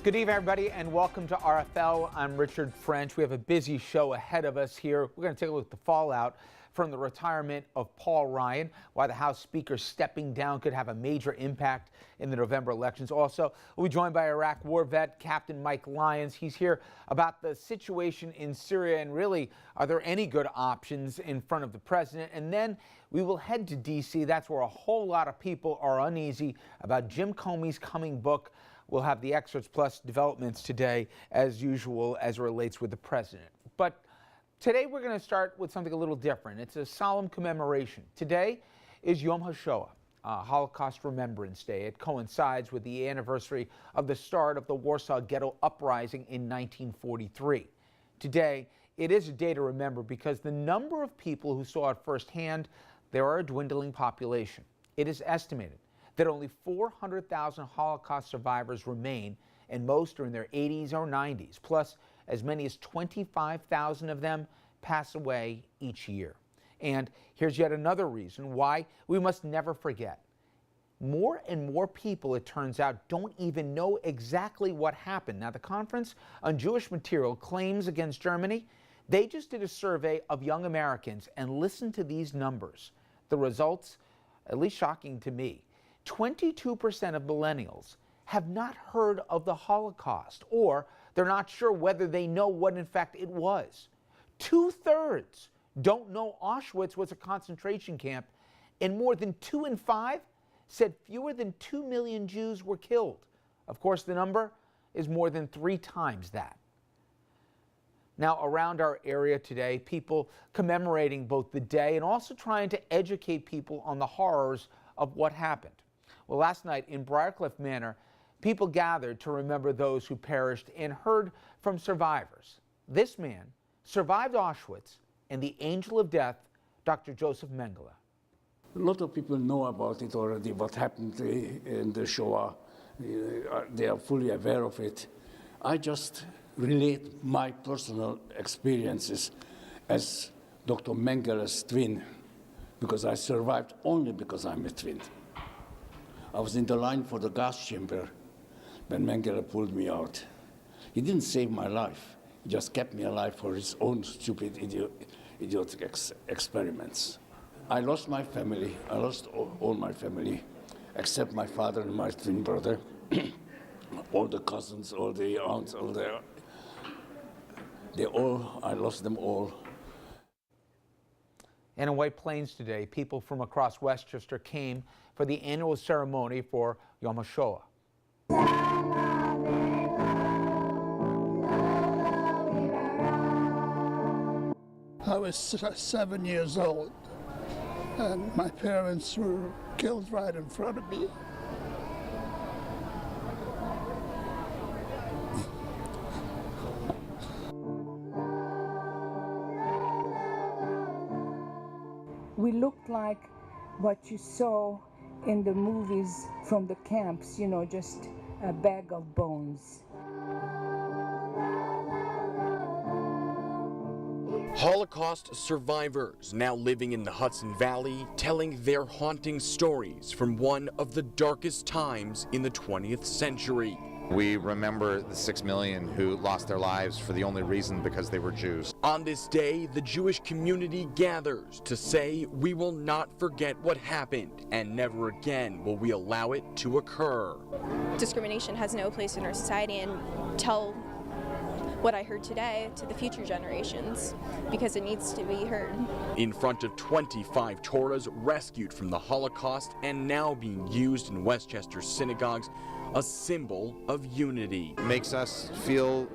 Good evening, everybody, and welcome to RFL. I'm Richard French. We have a busy show ahead of us here. We're going to take a look at the fallout from the retirement of Paul Ryan, why the House Speaker stepping down could have a major impact in the November elections. Also, we'll be joined by Iraq war vet Captain Mike Lyons. He's here about the situation in Syria and really, are there any good options in front of the president? And then we will head to D.C. That's where a whole lot of people are uneasy about Jim Comey's coming book. We'll have the excerpts plus developments today, as usual, as it relates with the president. But today we're going to start with something a little different. It's a solemn commemoration. Today is Yom HaShoa, Holocaust Remembrance Day. It coincides with the anniversary of the start of the Warsaw ghetto uprising in 1943. Today, it is a day to remember because the number of people who saw it firsthand, there are a dwindling population. It is estimated that only 400,000 Holocaust survivors remain, and most are in their 80s or 90s. Plus, as many as 25,000 of them pass away each year. And here's yet another reason why we must never forget. More and more people, it turns out, don't even know exactly what happened. Now, the Conference on Jewish Material Claims Against Germany, they just did a survey of young Americans, and listen to these numbers. The results, at least shocking to me. 22% of millennials have not heard of the Holocaust, or they're not sure whether they know what in fact it was. 2/3 don't know Auschwitz was a concentration camp, and more than 2 in 5 said fewer than 2 million Jews were killed. Of course, the number is more than 3 times that. Now, around our area today, people commemorating both the day and also trying to educate people on the horrors of what happened. Well, last night in Briarcliff Manor, people gathered to remember those who perished and heard from survivors. This man survived Auschwitz and the angel of death, Dr. Josef Mengele. A lot of people know about it already, what happened in the Shoah. They are fully aware of it. I just relate my personal experiences as Dr. Mengele's twin, because I survived only because I'm a twin. I was in the line for the gas chamber when Mengele pulled me out. He didn't save my life. He just kept me alive for his own stupid, idiotic experiments. I lost my family. I lost all my family, except my father and my twin brother, all the cousins, all the aunts, I lost them all. And in White Plains today, people from across Westchester came for the annual ceremony for Yom HaShoa. I was 7 years old, and my parents were killed right in front of me. We looked like what you saw in the movies from the camps, you know, just a bag of bones. Holocaust survivors now living in the Hudson Valley telling their haunting stories from one of the darkest times in the 20th century. We remember the 6 million who lost their lives for the only reason because they were Jews. On this day, the Jewish community gathers to say we will not forget what happened and never again will we allow it to occur. Discrimination has no place in our society, and tell what I heard today to the future generations, because it needs to be heard. In front of 25 Torahs rescued from the Holocaust and now being used in Westchester synagogues, a symbol of unity. Makes us feel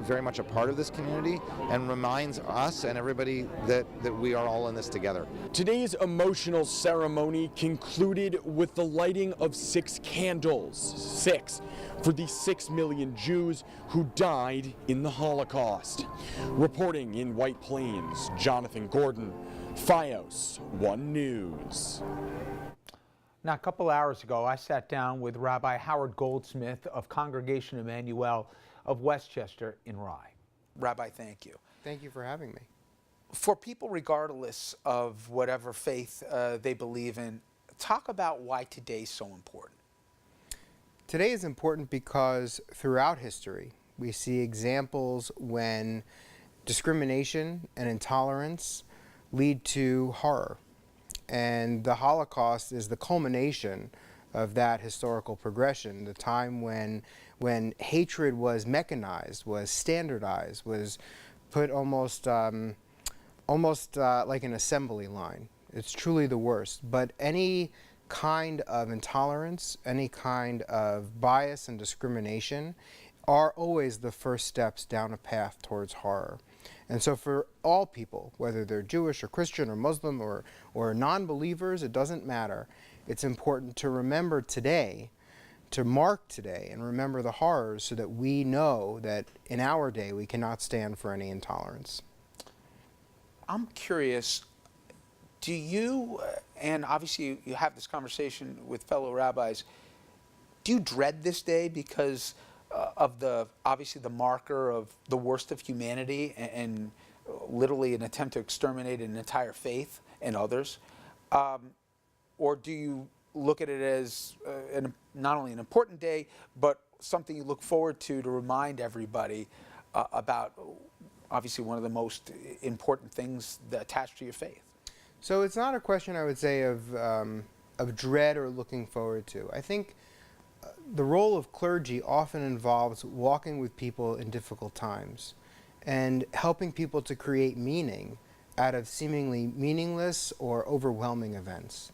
very much a part of this community and reminds us and everybody that we are all in this together. Today's emotional ceremony concluded with the lighting of 6 candles, 6 for the 6 million Jews who died in the Holocaust. Reporting in White Plains, Jonathan Gordon, FiOS 1 News. Now, a couple hours ago, I sat down with Rabbi Howard Goldsmith of Congregation Emanu-el of Westchester in Rye. Rabbi, thank you. Thank you for having me. For people, regardless of whatever faith they believe in, talk about why today's so important. Today is important because throughout history, we see examples when discrimination and intolerance lead to horror. And the Holocaust is the culmination of that historical progression, the time when hatred was mechanized, was standardized, was put almost like an assembly line. It's truly the worst. But any kind of intolerance, any kind of bias and discrimination are always the first steps down a path towards horror. And so for all people, whether they're Jewish or Christian or Muslim or non-believers, it doesn't matter. It's important to remember today, to mark today and remember the horrors so that we know that in our day we cannot stand for any intolerance. I'm curious, do you, and obviously you have this conversation with fellow rabbis, do you dread this day because of obviously the marker of the worst of humanity and literally an attempt to exterminate an entire faith and others? Or do you look at it as not only an important day, but something you look forward to remind everybody about obviously one of the most important things that attached to your faith? So it's not a question, I would say, of dread or looking forward to. I think the role of clergy often involves walking with people in difficult times and helping people to create meaning out of seemingly meaningless or overwhelming events.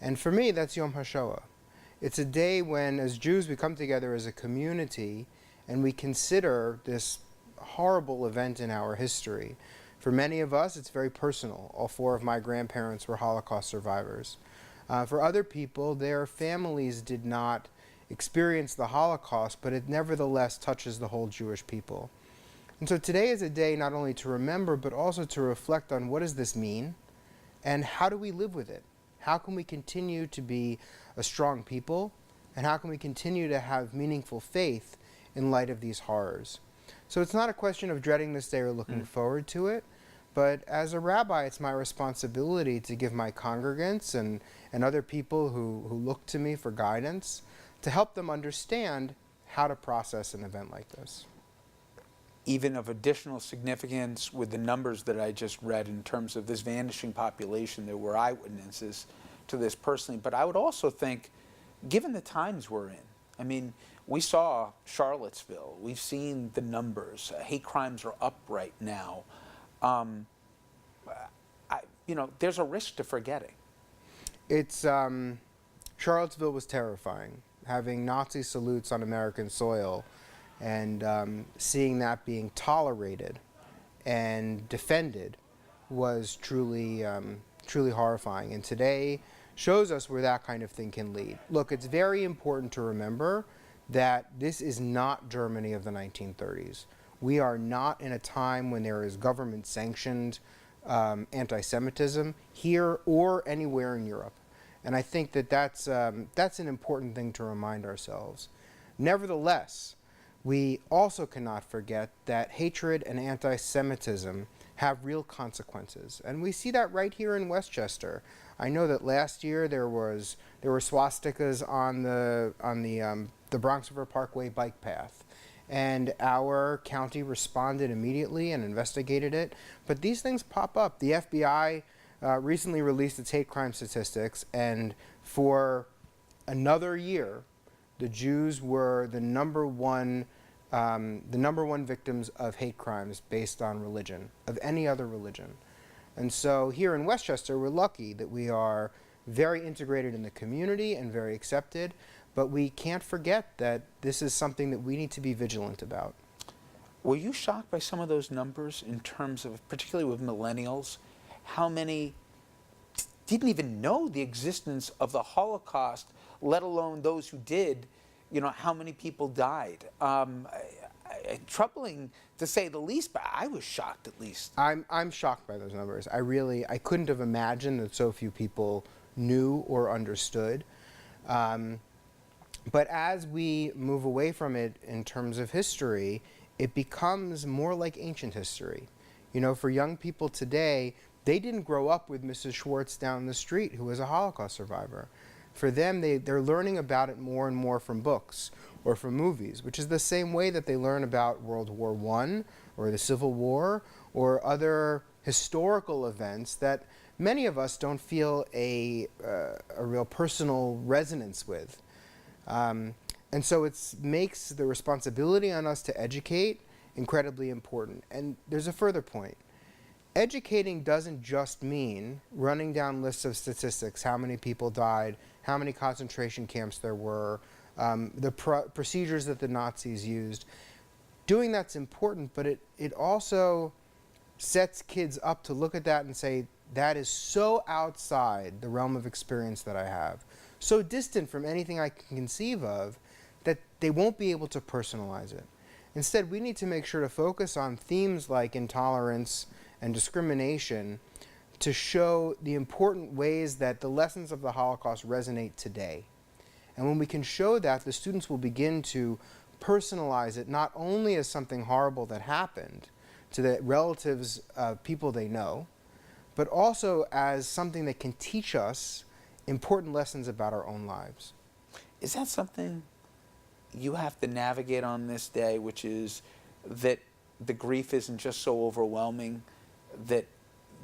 And for me, that's Yom HaShoa. It's a day when, as Jews, we come together as a community and we consider this horrible event in our history. For many of us, it's very personal. All four of my grandparents were Holocaust survivors. For other people, their families did not experience the Holocaust, but it nevertheless touches the whole Jewish people. And so today is a day not only to remember, but also to reflect on what does this mean, and how do we live with it? How can we continue to be a strong people, and how can we continue to have meaningful faith in light of these horrors? So it's not a question of dreading this day or looking forward to it, but as a rabbi, it's my responsibility to give my congregants and other people who look to me for guidance to help them understand how to process an event like this. Even of additional significance with the numbers that I just read in terms of this vanishing population, there were eyewitnesses to this personally. But I would also think, given the times we're in, I mean, we saw Charlottesville, we've seen the numbers, hate crimes are up right now. There's a risk to forgetting. It's, Charlottesville was terrifying. Having Nazi salutes on American soil and seeing that being tolerated and defended was truly horrifying. And today shows us where that kind of thing can lead. Look, it's very important to remember that this is not Germany of the 1930s. We are not in a time when there is government-sanctioned anti-Semitism here or anywhere in Europe. And I think that that's an important thing to remind ourselves. Nevertheless, we also cannot forget that hatred and anti-Semitism have real consequences. And we see that right here in Westchester. I know that last year there were swastikas on the Bronx River Parkway bike path. And our county responded immediately and investigated it. But these things pop up. The FBI recently released its hate crime statistics, and for another year, the Jews were the number one victims of hate crimes based on religion, of any other religion. And so here in Westchester, we're lucky that we are very integrated in the community and very accepted, but we can't forget that this is something that we need to be vigilant about. Were you shocked by some of those numbers in terms of, particularly with millennials, how many didn't even know the existence of the Holocaust, let alone those who did, how many people died? Troubling to say the least, but I was shocked at least. I'm shocked by those numbers. I couldn't have imagined that so few people knew or understood. But as we move away from it in terms of history, it becomes more like ancient history. For young people today, they didn't grow up with Mrs. Schwartz down the street who was a Holocaust survivor. For them, they're learning about it more and more from books or from movies, which is the same way that they learn about World War I or the Civil War or other historical events that many of us don't feel a real personal resonance with. And so it makes the responsibility on us to educate incredibly important. And there's a further point. Educating doesn't just mean running down lists of statistics, how many people died, how many concentration camps there were, the procedures that the Nazis used. Doing that's important, but it also sets kids up to look at that and say, that is so outside the realm of experience that I have, so distant from anything I can conceive of, that they won't be able to personalize it. Instead, we need to make sure to focus on themes like intolerance and discrimination to show the important ways that the lessons of the Holocaust resonate today. And when we can show that, the students will begin to personalize it not only as something horrible that happened to the relatives of people they know, but also as something that can teach us important lessons about our own lives. Is that something you have to navigate on this day, which is that the grief isn't just so overwhelming that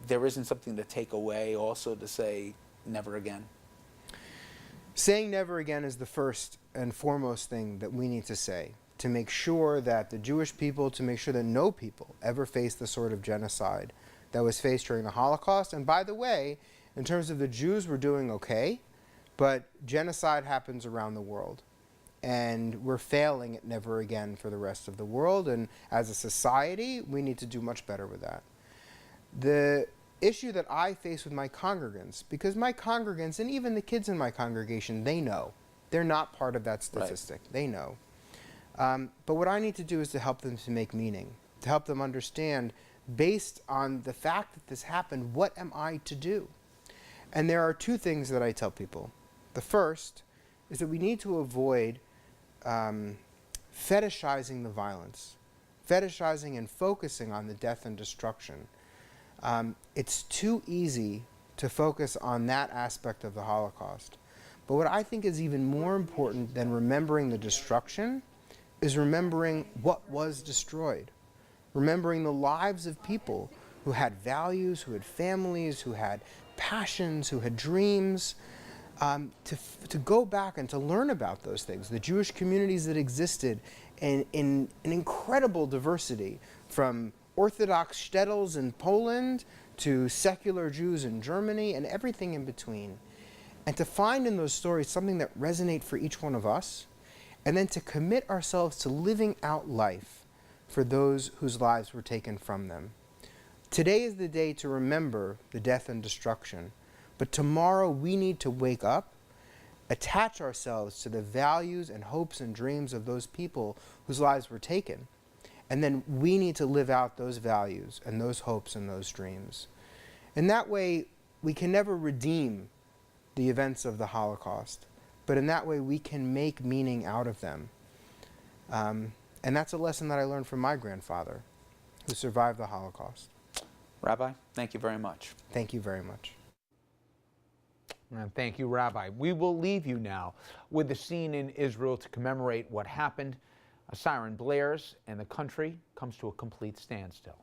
there isn't something to take away, also to say never again? Saying never again is the first and foremost thing that we need to say, to make sure that the Jewish people, to make sure that no people ever face the sort of genocide that was faced during the Holocaust. And by the way, in terms of the Jews, we're doing okay, but genocide happens around the world. And we're failing at never again for the rest of the world. And as a society, we need to do much better with that. The issue that I face with my congregants, because my congregants and even the kids in my congregation, they know. They're not part of that statistic. Right. They know. But what I need to do is to help them to make meaning, to help them understand, based on the fact that this happened, what am I to do? And there are two things that I tell people. The first is that we need to avoid fetishizing the violence, fetishizing and focusing on the death and destruction. It's too easy to focus on that aspect of the Holocaust. But what I think is even more important than remembering the destruction is remembering what was destroyed. Remembering the lives of people who had values, who had families, who had passions, who had dreams, to go back and to learn about those things. The Jewish communities that existed in an incredible diversity, from Orthodox shtetls in Poland to secular Jews in Germany and everything in between. And to find in those stories something that resonates for each one of us, and then to commit ourselves to living out life for those whose lives were taken from them. Today is the day to remember the death and destruction, but tomorrow we need to wake up, attach ourselves to the values and hopes and dreams of those people whose lives were taken, and then we need to live out those values and those hopes and those dreams. In that way, we can never redeem the events of the Holocaust, but in that way we can make meaning out of them. And that's a lesson that I learned from my grandfather, who survived the Holocaust. Rabbi, thank you very much. Thank you very much. And thank you, Rabbi. We will leave you now with the scene in Israel to commemorate what happened. A siren blares and the country comes to a complete standstill.